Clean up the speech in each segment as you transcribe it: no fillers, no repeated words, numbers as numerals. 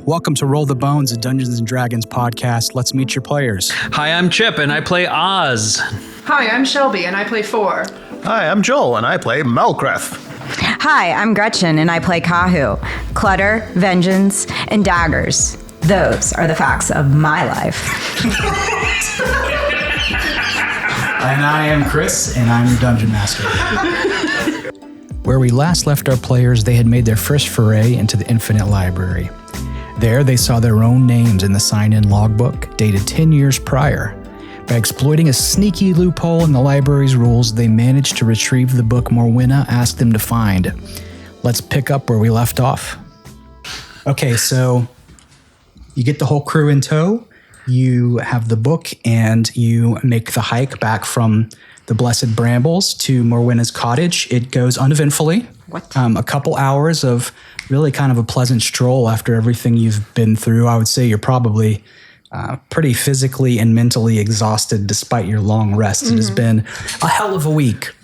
Welcome to Roll the Bones, a Dungeons & Dragons podcast. Let's meet your players. Hi, I'm Chip, and I play Oz. Hi, I'm Shelby, and I play 4. Hi, I'm Joel, and I play Melkreth. Hi, I'm Gretchen, and I play Kahu. Clutter, vengeance, and daggers. Those are the facts of my life. And I am Chris, and I'm your Dungeon Master. Where we last left our players, they had made their first foray into the Infinite Library. There, they saw their own names in the sign-in logbook, dated 10 years prior. By exploiting a sneaky loophole in the library's rules, they managed to retrieve the book Morwenna asked them to find. Let's pick up where we left off. Okay, so you get the whole crew in tow, you have the book, and you make the hike back from the Blessed Brambles to Morwenna's cottage. It goes uneventfully. A couple hours of really kind of a pleasant stroll after everything you've been through. I would say you're probably pretty physically and mentally exhausted despite your long rest. It has been a hell of a week.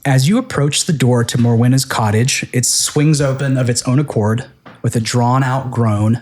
As you approach the door to Morwenna's cottage, it swings open of its own accord with a drawn-out groan.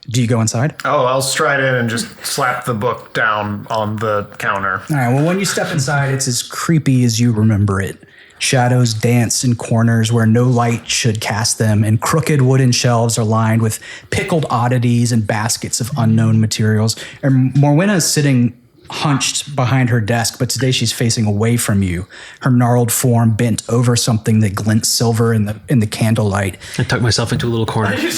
Do you go inside? Oh, I'll stride in and just slap the book down on the counter. All right, well, when you step inside, it's as creepy as you remember it. Shadows dance in corners where no light should cast them, and crooked wooden shelves are lined with pickled oddities and baskets of unknown materials. And Morwenna is sitting hunched behind her desk, but today she's facing away from you, her gnarled form bent over something that glints silver in the candlelight. I tucked myself into a little corner. The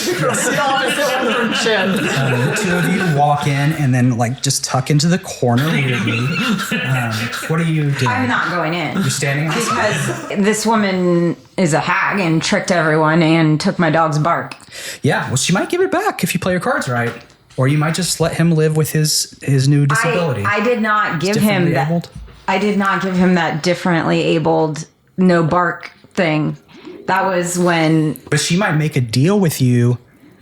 two of you walk in and then just tuck into the corner weirdly. What are you doing? I'm not going in. You're standing outside? Because this woman is a hag and tricked everyone and took my dog's bark. Yeah, well, she might give it back if you play your cards right. Or you might just let him live with his new disability. I did not give him that. Abled? I did not give him that differently abled, no bark thing. That was when. But she might make a deal with you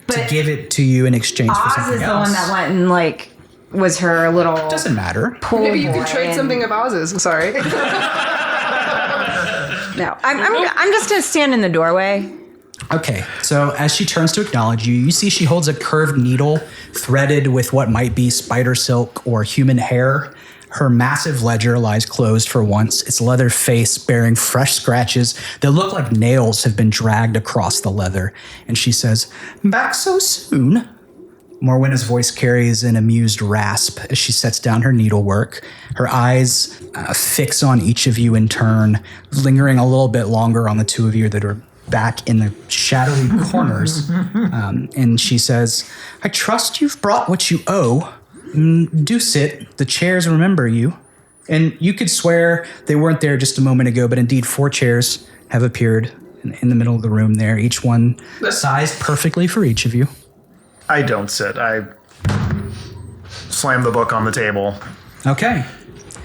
to give it to you in exchange for something else. Oz is the one that went and was her little. Doesn't matter. Maybe you could trade something of Oz's. Sorry. No, I'm just gonna stand in the doorway. Okay, so as she turns to acknowledge you, you see she holds a curved needle threaded with what might be spider silk or human hair. Her massive ledger lies closed for once, its leather face bearing fresh scratches that look like nails have been dragged across the leather. And she says, "Back so soon?" Morwenna's voice carries an amused rasp as she sets down her needlework. Her eyes fix on each of you in turn, lingering a little bit longer on the two of you that are back in the shadowy corners. And she says, "I trust you've brought what you owe. Do sit. The chairs remember you." And you could swear they weren't there just a moment ago, but indeed 4 chairs have appeared in the middle of the room there, each one sized perfectly for each of you. I don't sit. I slam the book on the table. Okay.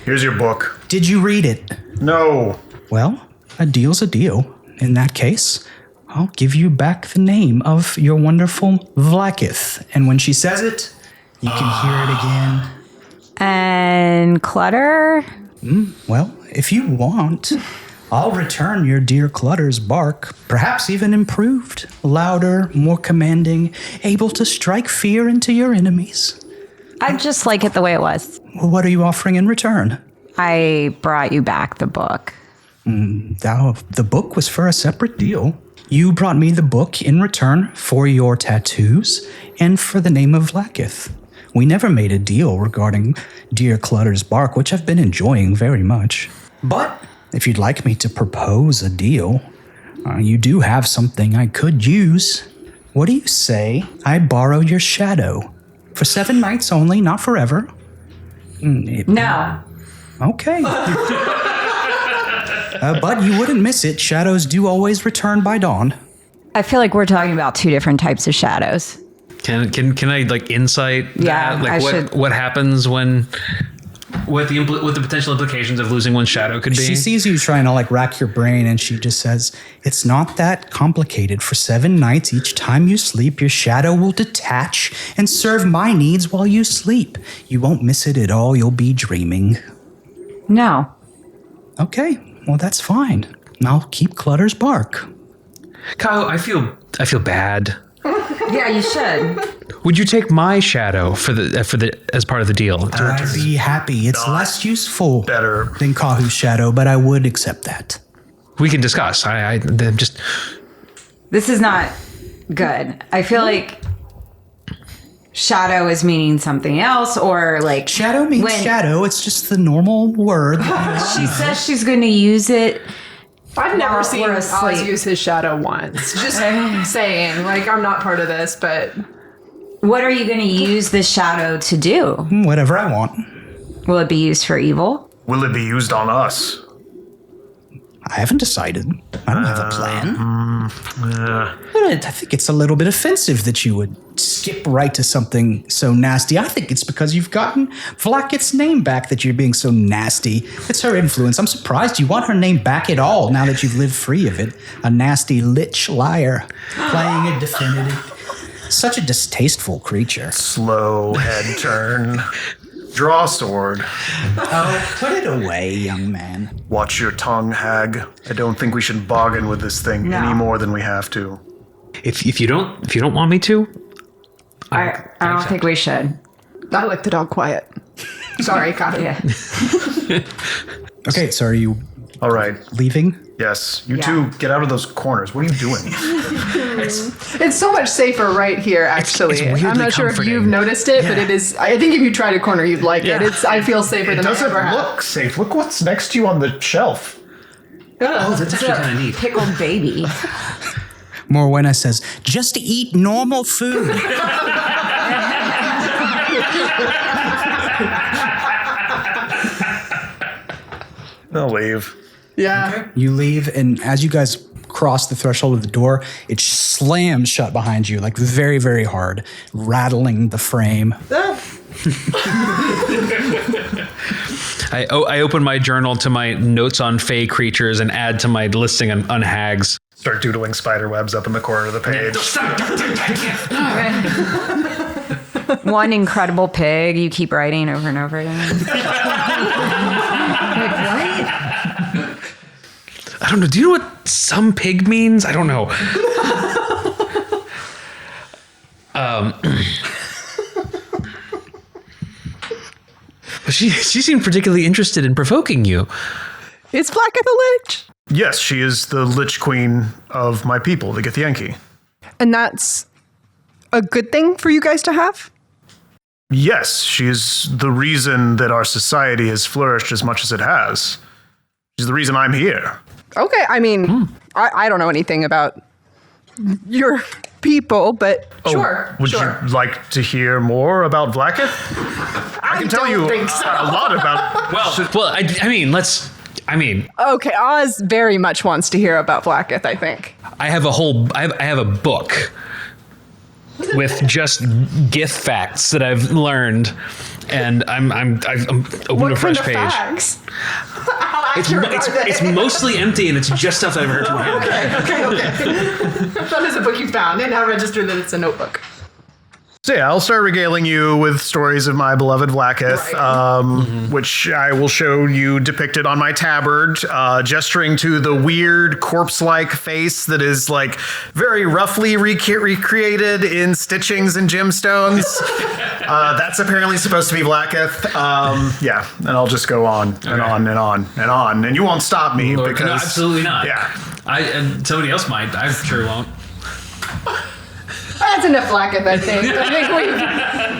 Here's your book. Did you read it? No. Well, a deal's a deal. In that case, I'll give you back the name of your wonderful Vlakith. And when she says it, you can hear it again. And Clutter? Well, if you want, I'll return your dear Clutter's bark, perhaps even improved, louder, more commanding, able to strike fear into your enemies. I'd just like it the way it was. Well, what are you offering in return? I brought you back the book. The book was for a separate deal. You brought me the book in return for your tattoos and for the name of Vlakith. We never made a deal regarding dear Clutter's bark, which I've been enjoying very much. But if you'd like me to propose a deal, you do have something I could use. What do you say I borrow your shadow? For 7 nights only, not forever. No. Okay. But you wouldn't miss it. Shadows do always return by dawn. I feel like we're talking about 2 different types of shadows. Can I insight Yeah, that? What happens when what the potential implications of losing one's shadow could be? She sees you trying to rack your brain, and she just says, "It's not that complicated. For 7 nights, each time you sleep, your shadow will detach and serve my needs while you sleep. You won't miss it at all. You'll be dreaming." No. Okay, well, that's fine. I'll keep Clutter's bark. Kyle, I feel bad. Yeah, you should. Would you take my shadow for the as part of the deal? I'd be happy. It's less useful better. than Kahu's shadow, but I would accept that. We can discuss. I'm just. This is not good. I feel like shadow is meaning something else, or like Shadow means shadow. It's just the normal word. She says she's going to use it. I've never seen we're Oz asleep. use his shadow once. Just saying, like, I'm not part of this, but What are you going to use this shadow to do? Whatever I want. Will it be used for evil? Will it be used on us? I haven't decided. I don't have a plan. I think it's a little bit offensive that you would skip right to something so nasty. I think it's because you've gotten Vlakith's name back that you're being so nasty. It's her influence. I'm surprised you want her name back at all now that you've lived free of it. A nasty lich liar playing a definitive. Such a distasteful creature. Slow head turn. Draw a sword. Oh, put it away, young man. Watch your tongue, hag. I don't think we should bargain with this thing any more than we have to. If you don't want me to, I don't think we should. I like the dog quiet. Sorry, Kahu. Yeah. Okay, so are you All right. leaving? Yes. You two, get out of those corners. What are you doing? It's so much safer right here, actually. it's weirdly I'm not sure if comforting. you've noticed it, but it is. I think if you tried a corner, you'd like it. I feel safer It than I doesn't ever have. look safe. Look what's next to you on the shelf. oh, that's actually kind of neat. Pickled baby. Morwenna says, just eat normal food. I'll leave. Yeah. You leave, and as you guys cross the threshold of the door, it slams shut behind you, like very, very hard, rattling the frame. I open my journal to my notes on fey creatures and add to my listing on hags. Start doodling spider webs up in the corner of the page. One incredible pig you keep writing over and over again. Like, what? I don't know. Do you know what some pig means? I don't know. She seemed particularly interested in provoking you. Is Blacketh a lich? Yes, she is the Lich Queen of my people, the Githyanki. And that's a good thing for you guys to have? Yes, she is the reason that our society has flourished as much as it has. She's the reason I'm here. Okay, I mean, I don't know anything about your people, but sure. Would you like to hear more about Vlakith? I can tell you a lot about. Well, I mean, Okay, Oz very much wants to hear about Blacketh, I think. I have a book with just Gith facts that I've learned, and I'm open What to a fresh kind of page. facts? How accurate are they? It's mostly empty, and it's just stuff that I've heard from him. Okay. That is a book you found, and now register that it's a notebook. So yeah, I'll start regaling you with stories of my beloved Vlakith, which I will show you depicted on my tabard, gesturing to the weird corpse-like face that is like very roughly recreated in stitchings and gemstones. That's apparently supposed to be Vlakith. Yeah, and I'll just go on and on and on and on, and you won't stop me because No, absolutely not. Yeah. And somebody else might. I sure won't. That's enough Blacketh, I think. I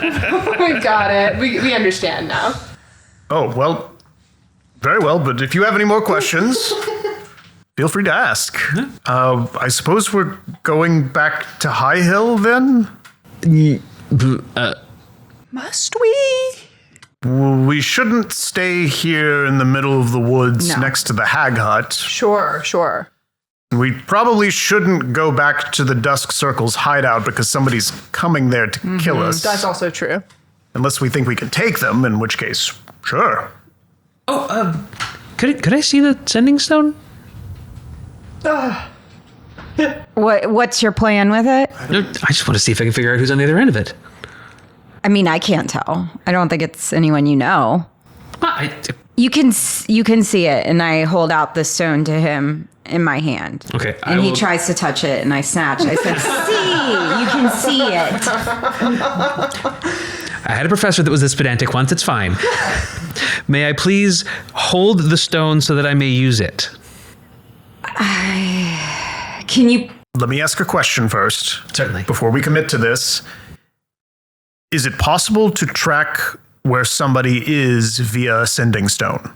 think we've got it. We understand now. Oh, well, very well, but if you have any more questions, feel free to ask. I suppose we're going back to High Hill then? Must we? We shouldn't stay here in the middle of the woods No. next to the hag hut. Sure. We probably shouldn't go back to the Dusk Circle's hideout because somebody's coming there to kill us. That's also true. Unless we think we can take them, in which case, sure. Could I see the sending stone? What's your plan with it? No, I just want to see if I can figure out who's on the other end of it. I mean, I can't tell. I don't think it's anyone you know. I, You can see it, and I hold out the stone to him in my hand. Okay, I And he will- tries to touch it, and I snatch. I said, "See You can see it. I had a professor that was this pedantic once. It's fine. May I please hold the stone so that I may use it? Can you? Let me ask a question first. Certainly. Before we commit to this, is it possible to track where somebody is via a sending stone?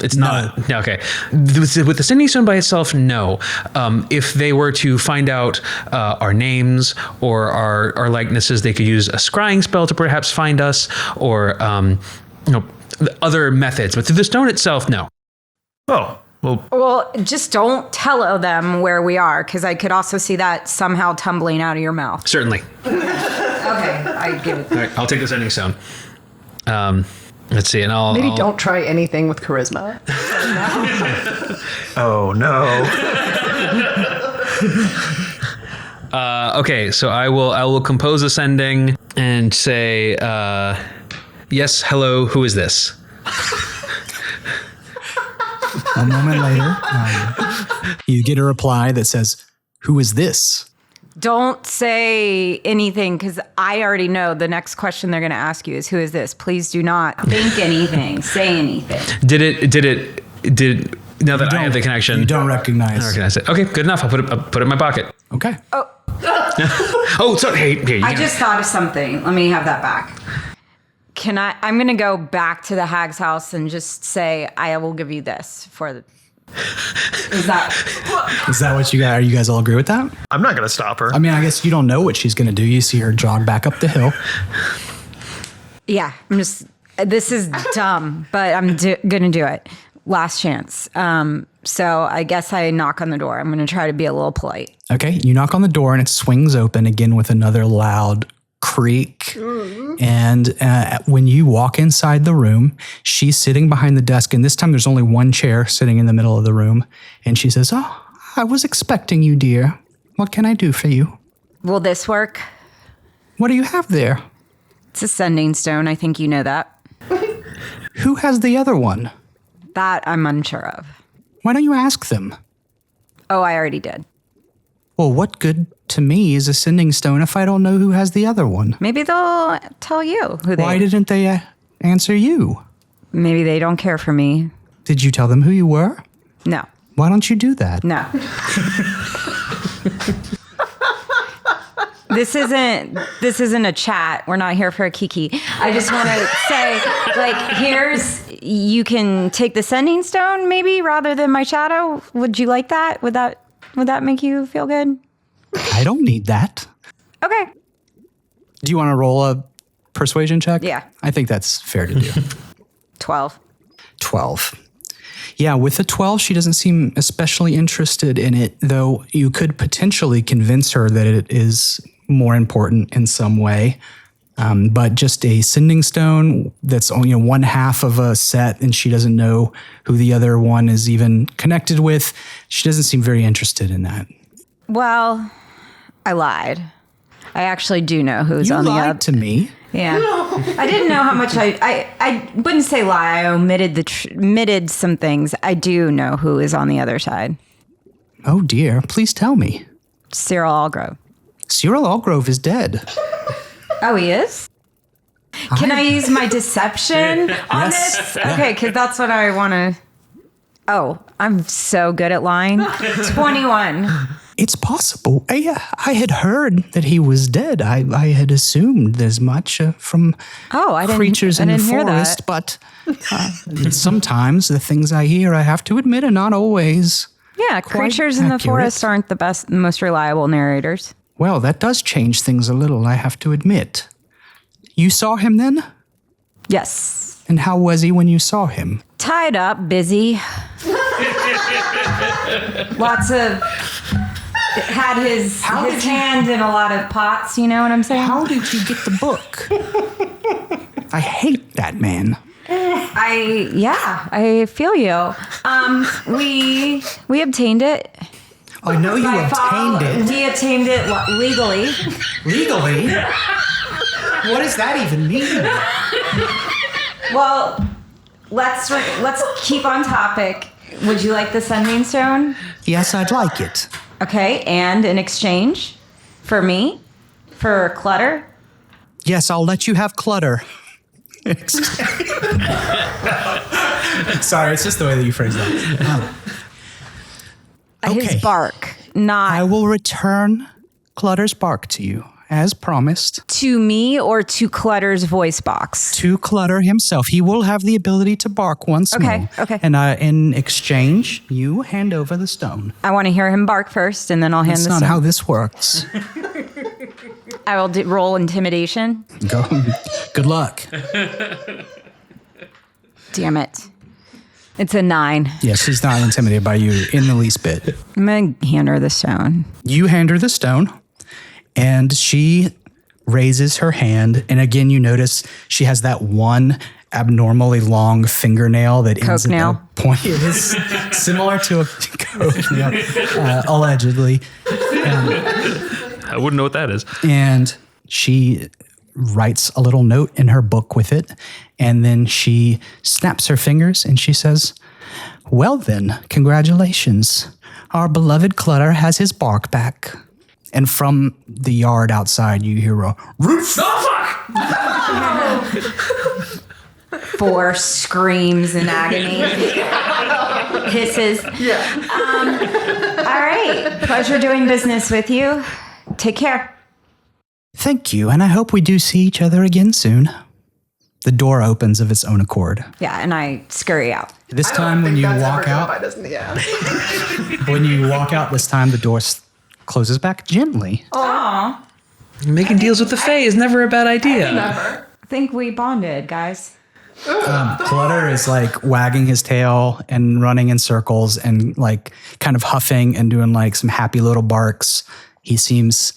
It's not. No, okay. With the sending stone by itself, no. If they were to find out our names or our likenesses, they could use a scrying spell to perhaps find us, or other methods. But through the stone itself, no. Oh, Well, just don't tell them where we are, because I could also see that somehow tumbling out of your mouth. Certainly. Okay, I give it. All right, I'll take the sending stone. Let's see, and I'll Maybe don't try anything with charisma. oh no. Okay, so I will compose a sending and say, yes, hello, who is this? A moment later, you get a reply that says, "Who is this?" Don't say anything, because I already know the next question they're going to ask you is, who is this? Please do not think anything, say anything. Now that I have the connection. You don't recognize. I recognize it. Okay, good enough. I'll put it in my pocket. Okay. Oh, sorry. Hey, I just thought of something. Let me have that back. I'm going to go back to the hag's house and just say, I will give you this for the... Is that what you got? Are you guys all agree with that? I'm not going to stop her. I mean, I guess you don't know what she's going to do. You see her jog back up the hill. Yeah, this is dumb, but I'm going to do it. Last chance. So I guess I knock on the door. I'm going to try to be a little polite. Okay, you knock on the door and it swings open again with another loud creak. And when you walk inside the room, she's sitting behind the desk, and this time there's only one chair sitting in the middle of the room. And she says, "Oh, I was expecting you, dear. What can I do for you?" Will this work? What do you have there? It's a sending stone. I think you know that. Who has the other one? That I'm unsure of. Why don't you ask them? Oh, I already did. Well, what good to me is a sending stone if I don't know who has the other one? Maybe they'll tell you who they... Why didn't they answer you? Maybe they don't care for me. Did you tell them who you were? No. Why don't you do that? No. This isn't a chat. We're not here for a kiki. I just want to say, you can take the sending stone maybe rather than my shadow. Would you like that? Would that make you feel good? I don't need that. Okay. Do you want to roll a persuasion check? Yeah. I think that's fair to do. 12. 12. Yeah, with a 12, she doesn't seem especially interested in it, though you could potentially convince her that it is more important in some way. But just a sending stone that's only one half of a set, and she doesn't know who the other one is even connected with. She doesn't seem very interested in that. Well, I lied. I actually do know who's on the other. You lied to me. Yeah. I didn't know how much I wouldn't say lie. I omitted some things. I do know who is on the other side. Oh dear, please tell me. Cyril Algrove. Cyril Algrove is dead. Oh, he is? Can I use my deception on this? Okay, because that's what I want to... Oh, I'm so good at lying. 21. It's possible. I had heard that he was dead. I had assumed as much from creatures in the forest, but sometimes the things I hear, I have to admit, are not always. Yeah, creatures in the forest aren't the most reliable narrators. Well, that does change things a little, I have to admit. You saw him then? Yes. And how was he when you saw him? Tied up, busy. Lots of... Had his hand in a lot of pots, you know what I'm saying? How did you get the book? I hate that man. I feel you. We obtained it. I know you obtained it. We obtained it legally. Legally? What does that even mean? Well, let's keep on topic. Would you like the sending stone? Yes, I'd like it. Okay, and in exchange For me? For clutter? Yes, I'll let you have clutter. Sorry, it's just the way that you phrase that. His bark, I not will return Clutter's bark to you, as promised. to me or to Clutter's voice box. To Clutter himself. He will have the ability to bark once more. Okay. And in exchange, you hand over the stone. I want to hear him bark first, and then I'll hand That's the not stone. how this works. I will roll intimidation. Go. Good luck. Damn it. It's a 9. Yeah, she's not intimidated by you in the least bit. I'm going to hand her the stone. You hand her the stone, and she raises her hand. And again, you notice she has that one abnormally long fingernail that ends Coke at nail. the point. It is similar to a coke nail, allegedly. I wouldn't know what that is. And she writes a little note in her book with it. And then she snaps her fingers and she says, "Well then, congratulations. Our beloved Clutter has his bark back." And from the yard outside, you hear a roof. Oh, 4 screams in agony. Hisses. Yeah. All right. Pleasure doing business with you. Take care. Thank you, and I hope we do see each other again soon. The door opens of its own accord. Yeah, and I scurry out. This time when you walk out, when you walk out this time, the door closes back gently. Aw. Making deals with the Fae is never a bad idea. I think we bonded, guys. Clutter is like wagging his tail and running in circles and like kind of huffing and doing like some happy little barks. He seems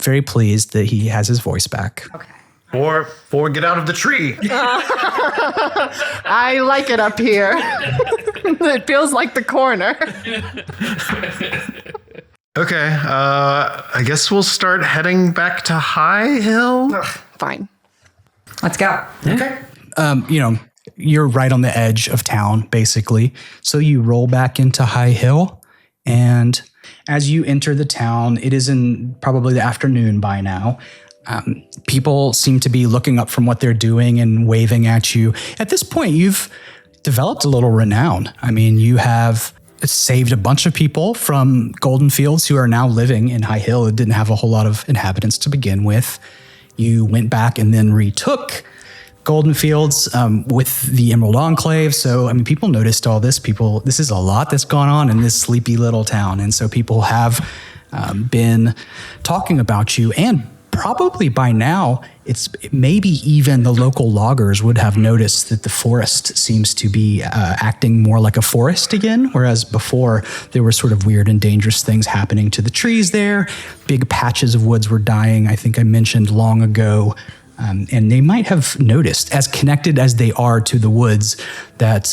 very pleased that he has his voice back. Okay. Or get out of the tree. I like it up here. It feels like the corner. Okay, I guess we'll start heading back to High Hill. Fine. Let's go. Okay. You're right on the edge of town, basically. So you roll back into High Hill, and as you enter the town, it is in probably the afternoon by now. People seem to be looking up from what they're doing and waving at you. At this point, you've developed a little renown. I mean, you have saved a bunch of people from Golden Fields who are now living in High Hill. It didn't have a whole lot of inhabitants to begin with. You went back and then retook Golden Fields with the Emerald Enclave. So, I mean, people noticed all this. This is a lot that's gone on in this sleepy little town. And so people have been talking about you, and probably by now, it's maybe even the local loggers would have noticed that the forest seems to be acting more like a forest again, whereas before there were sort of weird and dangerous things happening to the trees there. Big patches of woods were dying, I think I mentioned long ago. And they might have noticed, as connected as they are to the woods, that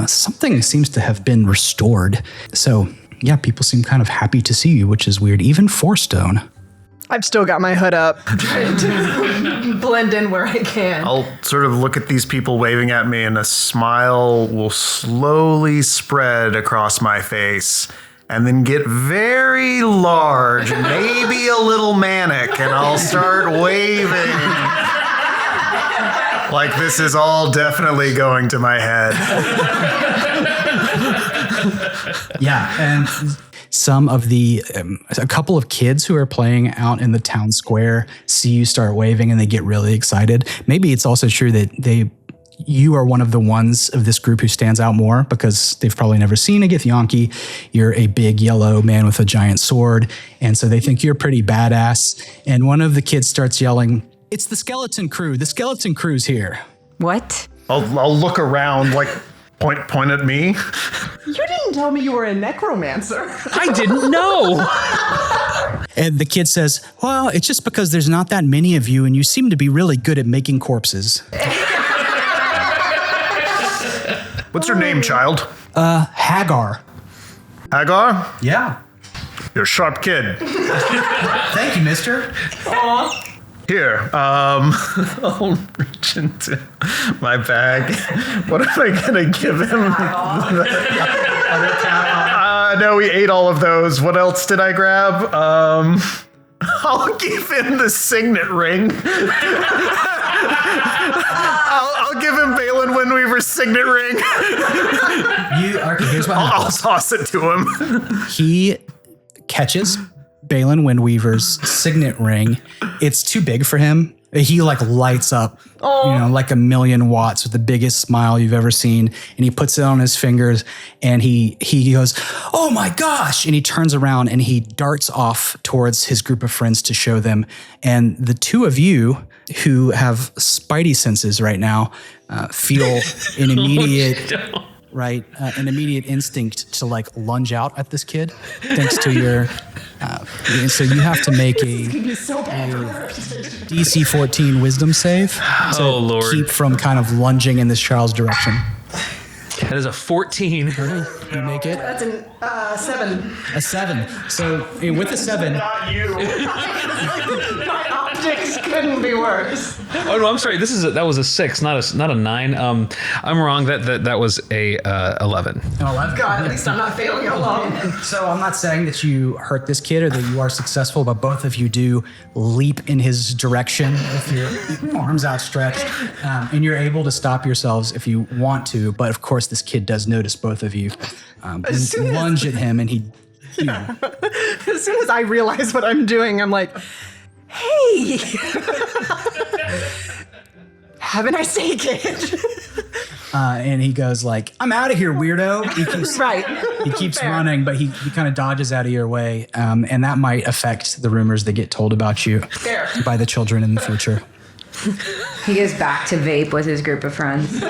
something seems to have been restored. So, yeah, people seem kind of happy to see you, which is weird, even Forestone. I've still got my hood up, trying to blend in where I can. I'll sort of look at these people waving at me, and a smile will slowly spread across my face and then get very large, maybe a little manic, and I'll start waving. Like this is all definitely going to my head. Yeah, and some of a couple of kids who are playing out in the town square see you start waving and they get really excited. Maybe it's also true that you are one of the ones of this group who stands out more because they've probably never seen a Githyanki. You're a big yellow man with a giant sword, and so they think you're pretty badass. And one of the kids starts yelling, "It's the skeleton crew. The skeleton crew's here." What? I'll look around, like point at me. You didn't tell me you were a necromancer. I didn't know. And the kid says, "Well, it's just because there's not that many of you, and you seem to be really good at making corpses." What's your name, child? Hagar. Hagar? Yeah. You're a sharp kid. Thank you, mister. Here, I'll reach into my bag. What am I gonna give him? No, we ate all of those. What else did I grab? I'll give him the signet ring. I'll give him Balin Windweaver's signet ring. Here's what I'll happens. toss it to him. He catches Balin Windweaver's signet ring. It's too big for him. He like lights up, like 1,000,000 watts with the biggest smile you've ever seen. And he puts it on his fingers and he goes, "Oh my gosh." And he turns around and he darts off towards his group of friends to show them. And the two of you who have spidey senses right now feel an immediate... Right, an immediate instinct to like lunge out at this kid, thanks to your. So you have to make a DC 14 Wisdom save to Lord. keep from kind of lunging in this child's direction. That is a 14. You make it That's a 7. a 7. So with a 7, Not you. My optics couldn't be worse. Oh no, I'm sorry. That was a 6, not a 9. I'm wrong. That was a 11. an 11. God, at least I'm not failing alone. So I'm not saying that you hurt this kid or that you are successful, but both of you do leap in his direction with your arms outstretched, and you're able to stop yourselves if you want to. But of course, this kid does notice both of you. Lunge at him, and he. As soon as I realize what I'm doing, I'm like, hey, have a nice day, kid. And he goes like, "I'm out of here, weirdo." He keeps, Right. He keeps Fair. running, but he kind of dodges out of your way, and that might affect the rumors that get told about you Fair. by the children in the future. He goes back to vape with his group of friends.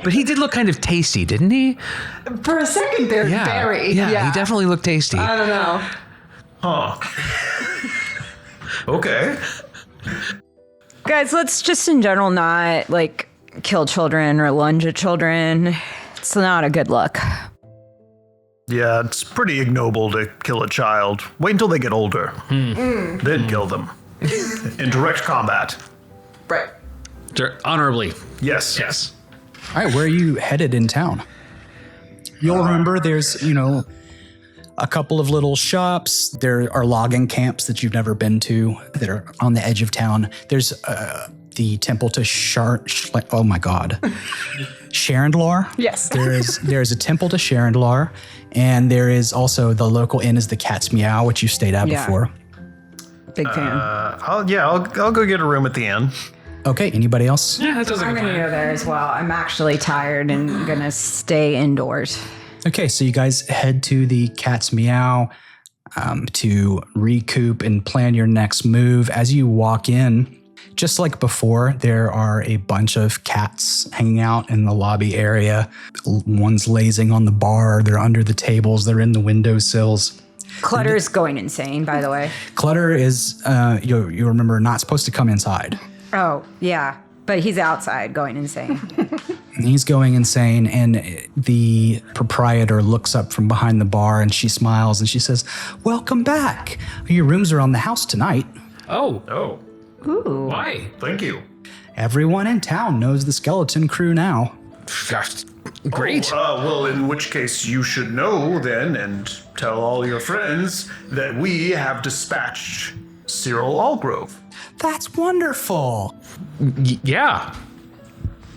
But he did look kind of tasty, didn't he? For a second there, Yeah. very. Yeah, he definitely looked tasty. I don't know. Huh. Okay. Guys, let's just in general not like kill children or lunge at children. It's not a good look. Yeah, it's pretty ignoble to kill a child. Wait until they get older. Then kill them. In direct combat. Right. Honorably. Yes. Yes. All right, where are you headed in town? You'll remember there's, a couple of little shops. There are logging camps that you've never been to that are on the edge of town. There's the temple to Sharandlar. Yes. There's a temple to Sharandlar, and there is also the local inn is the Cat's Meow, which you stayed at Yeah. before. Big fan. I'll go get a room at the inn. Okay, anybody else? Yeah, that sounds like I'm a gonna plan. go there as well. I'm actually tired and gonna stay indoors. Okay, so you guys head to the Cat's Meow to recoup and plan your next move. As you walk in, just like before, there are a bunch of cats hanging out in the lobby area. One's lazing on the bar, they're under the tables, they're in the windowsills. Clutter's going insane, by the way. Clutter is, you remember, not supposed to come inside. Oh, yeah. But he's outside going insane. He's going insane, and the proprietor looks up from behind the bar and she smiles and she says, "Welcome back. Your rooms are on the house tonight. Oh, Oh, Ooh. why? thank you. Everyone in town knows the skeleton crew now." Gosh, great. Well, in which case you should know then and tell all your friends that we have dispatched Cyril Allgrove. That's wonderful. Yeah,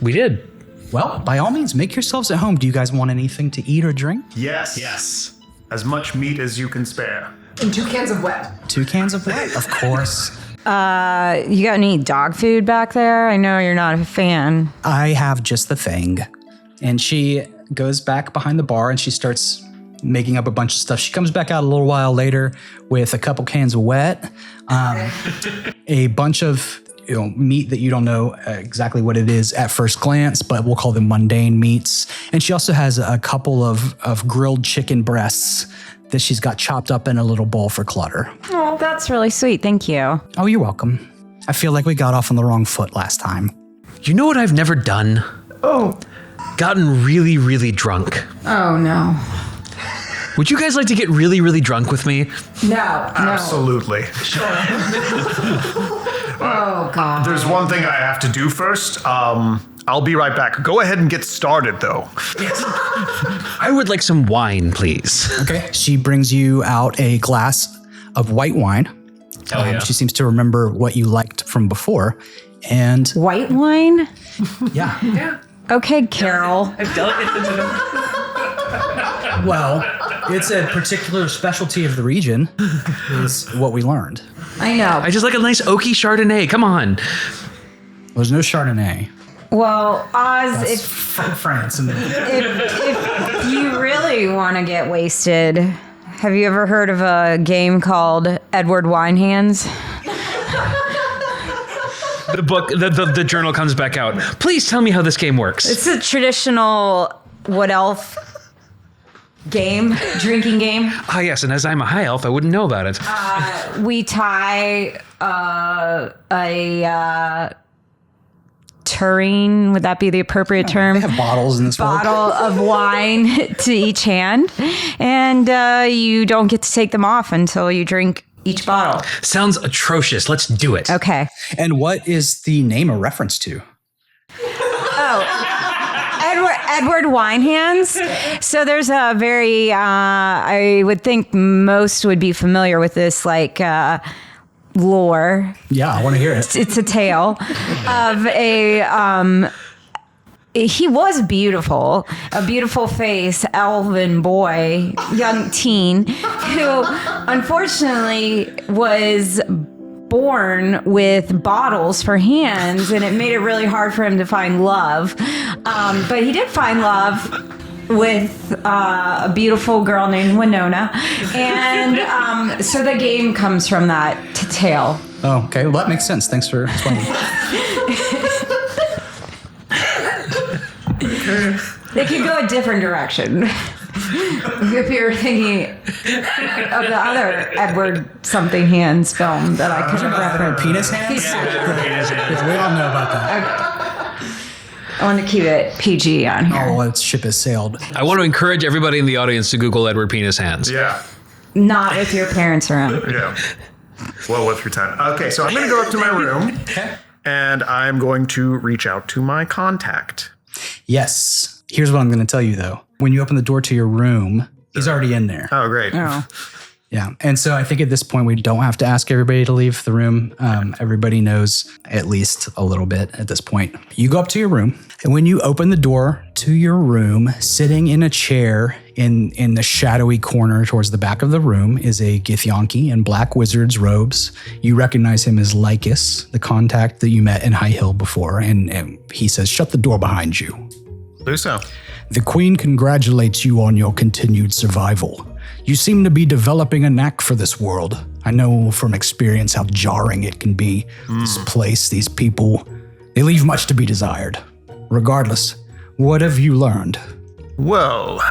we did. Well, by all means, make yourselves at home. Do you guys want anything to eat or drink? Yes. Yes. As much meat as you can spare. And 2 cans of wet. 2 cans of wet, of course. You got any dog food back there? I know you're not a fan. I have just the thing. And she goes back behind the bar and she starts making up a bunch of stuff. She comes back out a little while later with a couple cans of wet, a bunch of meat that you don't know exactly what it is at first glance, but we'll call them mundane meats. And she also has a couple of grilled chicken breasts that she's got chopped up in a little bowl for Clutter. Oh, that's really sweet. Thank you. Oh, you're welcome. I feel like we got off on the wrong foot last time. You know what I've never done? Oh. Gotten really, really drunk. Oh, no. Would you guys like to get really, really drunk with me? No. Absolutely. Oh, God. There's one thing I have to do first. I'll be right back. Go ahead and get started, though. I would like some wine, please. Okay. She brings you out a glass of white wine. Hell yeah. She seems to remember what you liked from before. And White wine? yeah. Okay, Carol. Well, it's a particular specialty of the region, is what we learned. I know. I just like a nice oaky Chardonnay. Come on. There's no Chardonnay. Well, Oz, That's if from France. And if you really want to get wasted, have you ever heard of a game called Edward Winehands? The book, the journal comes back out. Please tell me how this game works. It's a traditional Wood Elf drinking game. Ah, yes, and as I'm a high elf, I wouldn't know about it. We tie a tureen, would that be the appropriate term? they have bottles in this world. Bottle of wine to each hand, and you don't get to take them off until you drink each bottle. Sounds atrocious. Let's do it. Okay. And what is the name a reference to? Edward Winehands. So there's a very, I would think most would be familiar with this, like, lore. Yeah, I want to hear it. It's a tale of he was beautiful, a beautiful face, elven boy, young teen, who unfortunately was born with bottles for hands, and it made it really hard for him to find love. But he did find love with a beautiful girl named Winona. And so the game comes from that tale. Oh, okay. Well, that makes sense. Thanks for explaining. They could go a different direction. If you're thinking of the other Edward something hands film that I could have referenced. Penis hands? We all know about that. I want to keep it PG on here. Oh, that ship has sailed. I want to encourage everybody in the audience to Google Edward Penis Hands. Yeah. Not with your parents around. Yeah. Well, with your time. Okay, so I'm going to go up to my room, and I'm going to reach out to my contact. Yes. Here's what I'm going to tell you, though. When you open the door to your room, he's already in there. Oh, great. Oh. Yeah. And so I think at this point, we don't have to ask everybody to leave the room. Everybody knows at least a little bit at this point. You go up to your room, and when you open the door to your room, sitting in a chair in the shadowy corner towards the back of the room is a Githyanki in black wizard's robes. You recognize him as Lycus, the contact that you met in High Hill before, and he says, "Shut the door behind you." Do so. The Queen congratulates you on your continued survival. You seem to be developing a knack for this world. I know from experience how jarring it can be. This place, these people, they leave much to be desired. Regardless, what have you learned? Well,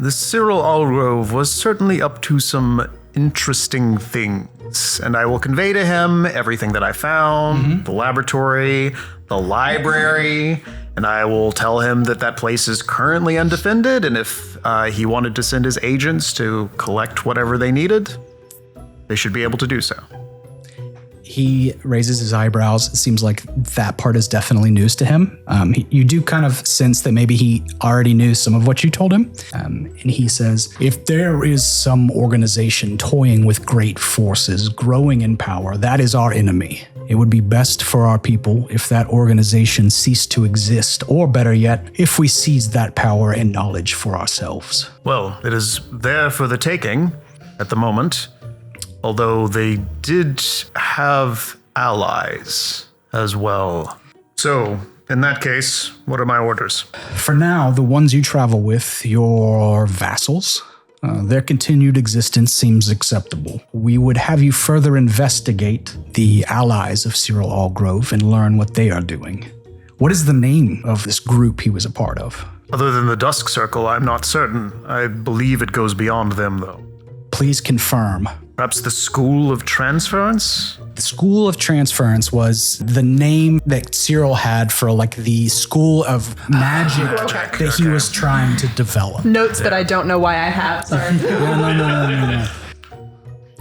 the Cyril Allgrove was certainly up to some interesting things, and I will convey to him everything that I found, the laboratory, the library, and I will tell him that that place is currently undefended, and if he wanted to send his agents to collect whatever they needed, they should be able to do so. He raises his eyebrows. It seems like that part is definitely news to him. You do kind of sense that maybe he already knew some of what you told him. And he says, if there is some organization toying with great forces, growing in power, that is our enemy. It would be best for our people if that organization ceased to exist, or better yet, if we seized that power and knowledge for ourselves. Well, it is there for the taking at the moment, although they did have allies as well. So, in that case, what are my orders? For now, the ones you travel with, your vassals, their continued existence seems acceptable. We would have you further investigate the allies of Cyril Allgrove and learn what they are doing. What is the name of this group he was a part of? Other than the Dusk Circle, I'm not certain. I believe it goes beyond them, though. Please confirm. Perhaps the School of Transference? The School of Transference was the name that Cyril had for like the school of magic that he was trying to develop. Notes that I don't know why I have. Sorry. No.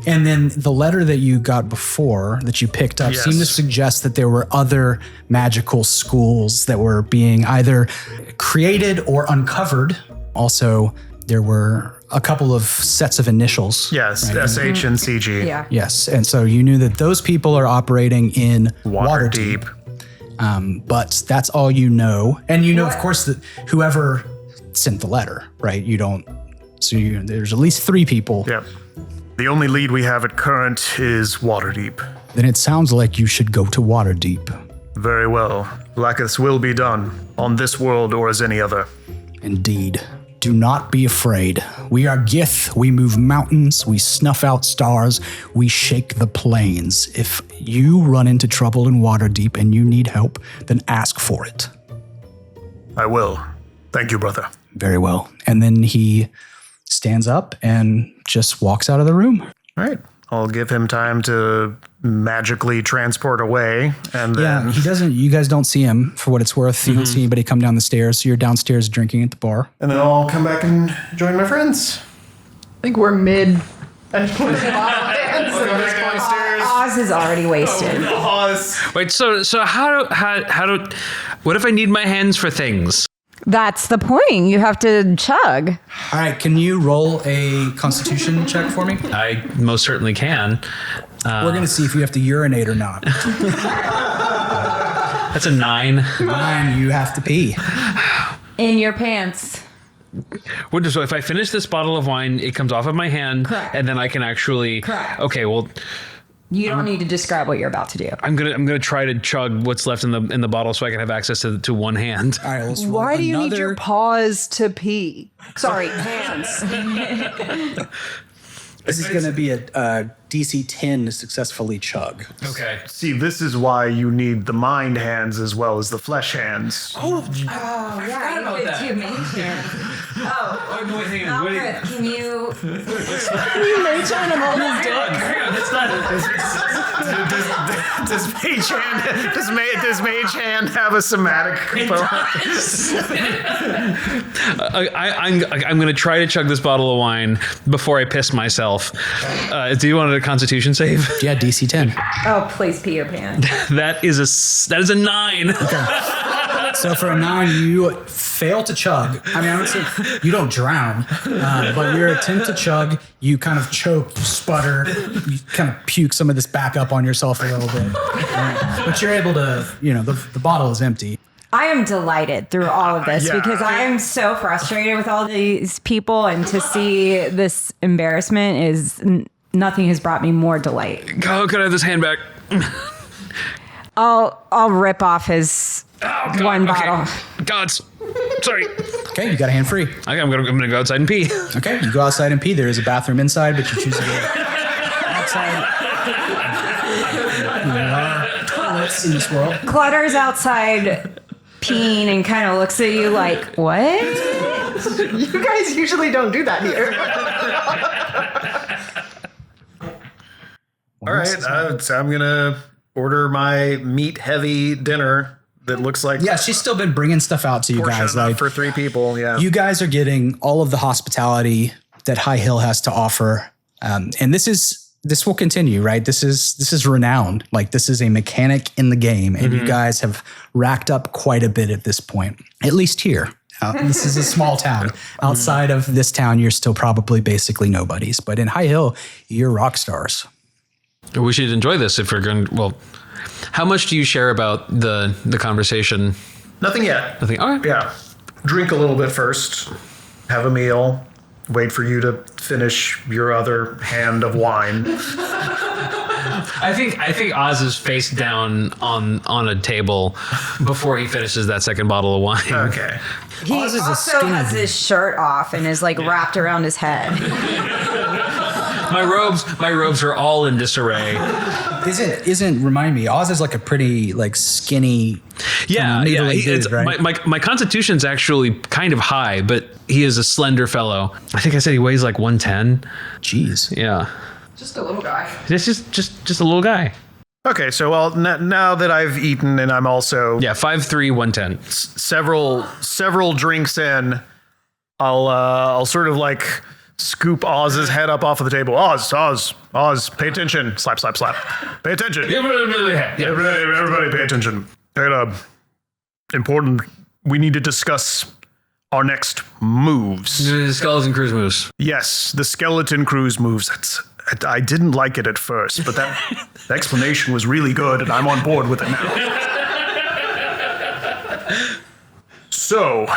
And then the letter that you got before that you picked up seemed to suggest that there were other magical schools that were being either created or uncovered. Also, there were a couple of sets of initials. Yes, right? SH and CG. Yeah. Yes. And so you knew that those people are operating in Waterdeep. But that's all you know. And you know, of course, that whoever sent the letter, right? There's at least 3 people. Yep. The only lead we have at current is Waterdeep. Then it sounds like you should go to Waterdeep. Very well. Blacketh's will be done, on this world or as any other. Indeed. Do not be afraid. We are Gith. We move mountains. We snuff out stars. We shake the plains. If you run into trouble in Waterdeep and you need help, then ask for it. I will. Thank you, brother. Very well. And then he stands up and just walks out of the room. All right. I'll give him time to magically transport away, and then... Yeah, he doesn't. You guys don't see him for what it's worth. You don't see anybody come down the stairs. So you're downstairs drinking at the bar. And then I'll come back and join my friends. I think we're mid. Oz is already wasted. Wait, so how do what if I need my hands for things? That's the point. You have to chug. All right, can you roll a Constitution check for me? I most certainly can. We're going to see if you have to urinate or not. That's a 9. 9, you have to pee. In your pants. So if I finish this bottle of wine, it comes off of my hand, Correct. and then I can actually. Correct. Okay, well, You don't need to describe what you're about to do. I'm gonna try to chug what's left in the bottle so I can have access to one hand. All right, let's roll Why do you need another- your paws to pee? Sorry, hands. This is going to be a DC 10 to successfully chug. Okay. See, this is why you need the mind hands as well as the flesh hands. Yeah, about that. you mage hand. Oh, no, wait, hang on, wait. Alfred, can you? Mage hand him on his dick. Does mage hand have a somatic component? I'm gonna try to chug this bottle of wine before I piss myself. Do you want a Constitution save? Yeah, DC 10. Oh, please pee your pants. That is a 9. So for a 9, you fail to chug. I mean, I would say you don't drown, but your attempt to chug, you kind of choke, you sputter, you kind of puke some of this back up on yourself a little bit. But you're able to, the bottle is empty. I am delighted through all of this Yeah. because I am so frustrated with all these people, and to see this embarrassment is nothing has brought me more delight. Oh, can I have this hand back? I'll rip off his one bottle. Gods. Sorry. Okay, you got a hand free. Okay, I'm gonna go outside and pee. Okay, you go outside and pee. There is a bathroom inside, but you choose to go outside. There are toilets in this world. Clutter's outside peeing and kind of looks at you like, what? You guys usually don't do that here. All right, so I'm gonna order my meat-heavy dinner that looks like Yeah, she's still been bringing stuff out to you portion guys. enough Like for 3 people. Yeah. you guys are getting all of the hospitality that High Hill has to offer, and this will continue, right? This is renowned. Like, this is a mechanic in the game, and you guys have racked up quite a bit at this point. At least here. This is a small town. Outside of this town, you're still probably basically nobodies, but in High Hill, you're rock stars. We should enjoy this if we're going. Well, how much do you share about the conversation? Nothing yet. Nothing. All right. Yeah. Drink a little bit first. Have a meal. Wait for you to finish your other hand of wine. I think Oz is face down on a table before he finishes that second bottle of wine. Okay. He Oz is a also skinny has dude. his shirt off and is like wrapped around his head. My robes are all in disarray. Isn't remind me, Oz is like a pretty like skinny Yeah, needly dude, it's, right? my constitution's actually kind of high, but he is a slender fellow. I think I said he weighs like 110. Jeez. Yeah, Just a little guy. this is just a little guy. Okay, so now that I've eaten and I'm also 5, 3, 110. several drinks in, I'll sort of like scoop Oz's head up off of the table. Oz, pay attention. Slap. Pay attention. Everybody pay attention. Important. We need to discuss our next moves. The skeleton cruise moves. Yes, the skeleton cruise moves. I didn't like it at first, but that explanation was really good, and I'm on board with it now. So,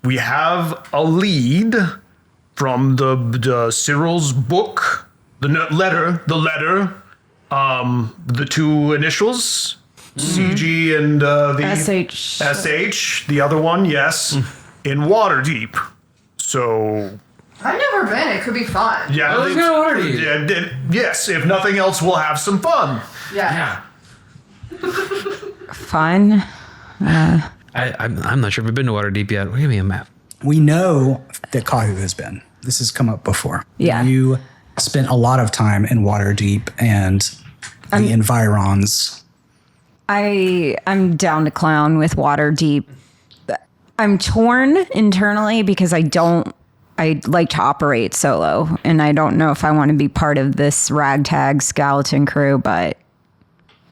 we have a lead from the Cyril's book, the letter, the two initials, CG and the SH, the other one, yes, in Waterdeep. So I've never been. It could be fun. yeah, let's go Waterdeep. Yes, if nothing else, we'll have some fun. Yeah. Fun. I'm not sure if we've been to Waterdeep yet. Give me a map. We know that Kahu has been. This has come up before. Yeah. You spent a lot of time in Waterdeep and the environs. I'm down to clown with Waterdeep. I'm torn internally because I like to operate solo, and I don't know if I want to be part of this ragtag skeleton crew, but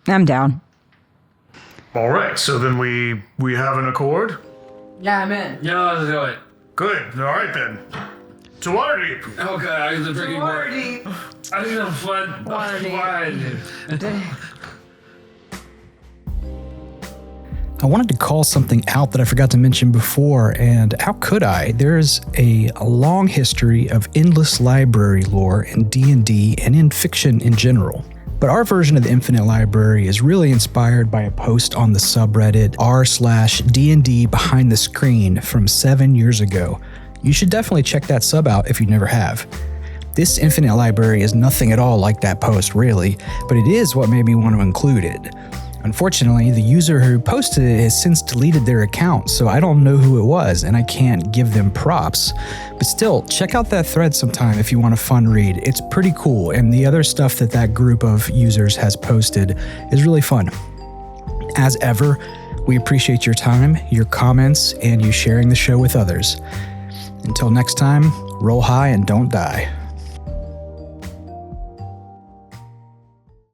I'm down. All right, so then we have an accord. Yeah, I'm in. Yeah, let's do it. Good. All right then. To Waterdeep. Okay, I'm drinking more. Waterdeep. I think I'm fun. Waterdeep. I wanted to call something out that I forgot to mention before, and how could I? There's a long history of endless library lore in D&D and in fiction in general. But our version of the Infinite Library is really inspired by a post on the subreddit r/D&D Behind the Screen from 7 years ago. You should definitely check that sub out if you never have. This Infinite Library is nothing at all like that post, really, but it is what made me want to include it. Unfortunately, the user who posted it has since deleted their account, so I don't know who it was, and I can't give them props. But still, check out that thread sometime if you want a fun read. It's pretty cool, and the other stuff that group of users has posted is really fun. As ever, we appreciate your time, your comments, and you sharing the show with others. Until next time, roll high and don't die.